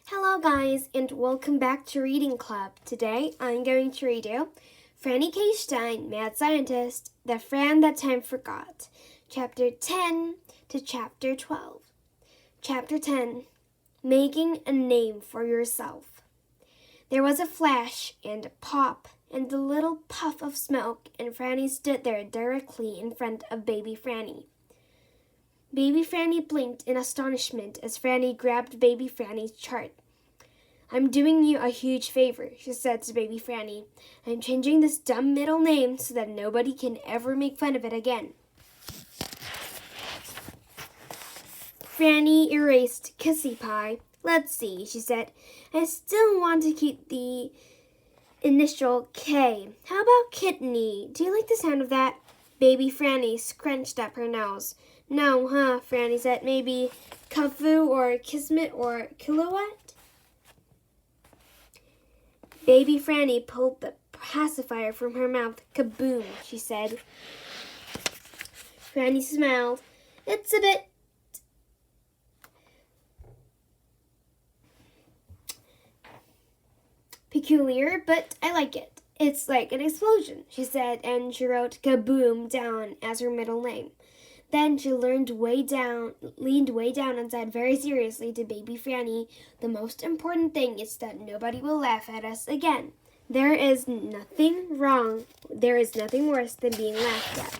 Hello guys, and welcome back to Reading Club. Today I'm going to read you Franny K.Stein, Mad Scientist, The Fran That Time Forgot, Chapter 10 to Chapter 12. Chapter 10, Making a Name for Yourself. There was a flash and a pop and a little puff of smoke, and Franny stood there directly in front of Baby Franny. Baby Franny blinked in astonishment as Franny grabbed Baby Franny's chart. "I'm doing you a huge favor," she said to Baby Franny. "I'm changing this dumb middle name so that nobody can ever make fun of it again." Franny erased Kissy Pie. "Let's see," she said. "I still want to keep the initial K. How about Kidney? Do you like the sound of that?" Baby Franny scrunched up her nose. "No, huh?" Franny said. "Maybe Kafu or Kismet or Kilowatt?" Baby Franny pulled the pacifier from her mouth. "Kaboom," she said. Franny smiled. "It's a bit peculiar, but I like it. It's like an explosion," she said, and she wrote Kaboom down as her middle name. Then she leaned way down and said very seriously to Baby Franny, "The most important thing is that nobody will laugh at us again. There is nothing worse than being laughed at."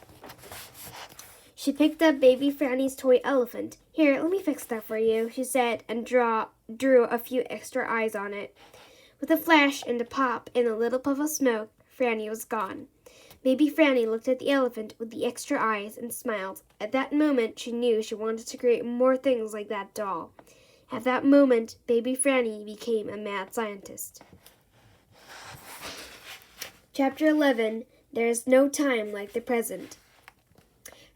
She picked up Baby Franny's toy elephant. "Here, let me fix that for you," she said, and drew a few extra eyes on it. With a flash and a pop and a little puff of smoke, Franny was gone. Baby Franny looked at the elephant with the extra eyes and smiled. At that moment, she knew she wanted to create more things like that doll. At that moment, Baby Franny became a mad scientist. Chapter 11, There is No Time Like the Present.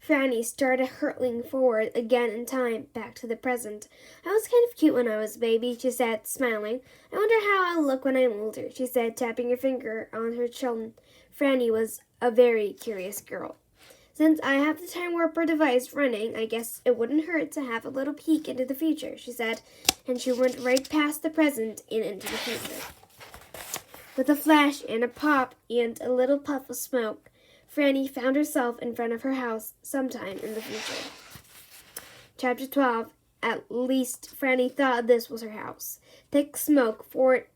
Franny started hurtling forward again in time, back to the present. "I was kind of cute when I was a baby," she said, smiling. "I wonder how I'll look when I'm older," she said, tapping her finger on her chin. Franny was a very curious girl. "Since I have the Time Warper device running, I guess it wouldn't hurt to have a little peek into the future," she said, and she went right past the present and into the future. With a flash and a pop and a little puff of smoke, Franny found herself in front of her house sometime in the future. Chapter 12. At least Franny thought this was her house. Thick smoke poured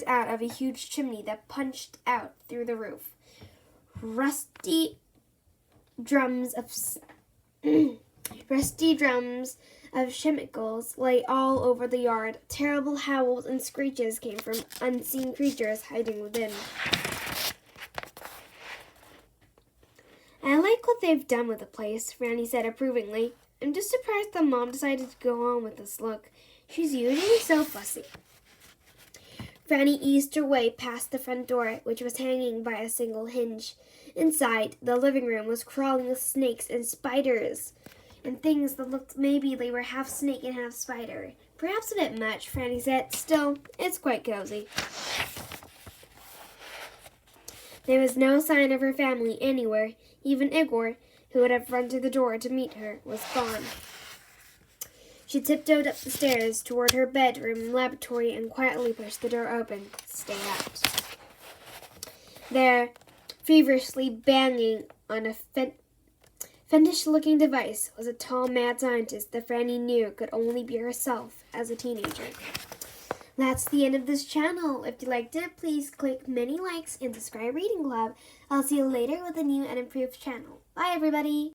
out of a huge chimney that punched out through the roof. Rusty drums of chemicals lay all over the yard. Terrible howls and screeches came from unseen creatures hiding within. "I like what they've done with the place," Franny said approvingly. "I'm just surprised that Mom decided to go on with this look. She's usually so fussy." Franny eased her way past the front door, which was hanging by a single hinge. Inside, the living room was crawling with snakes and spiders, and things that looked maybe they were half snake and half spider. "Perhaps a bit much," Franny said. "Still, it's quite cozy." There was no sign of her family anywhere. Even Igor, who would have run to the door to meet her, was gone. She tiptoed up the stairs toward her bedroom and laboratory and quietly pushed the door open to stay out. There, feverishly banging on a fiendish-looking device, was a tall mad scientist that Franny knew could only be herself as a teenager. That's the end of this channel. If you liked it, please click many likes and subscribe Reading Club. I'll see you later with a new and improved channel. Bye, everybody!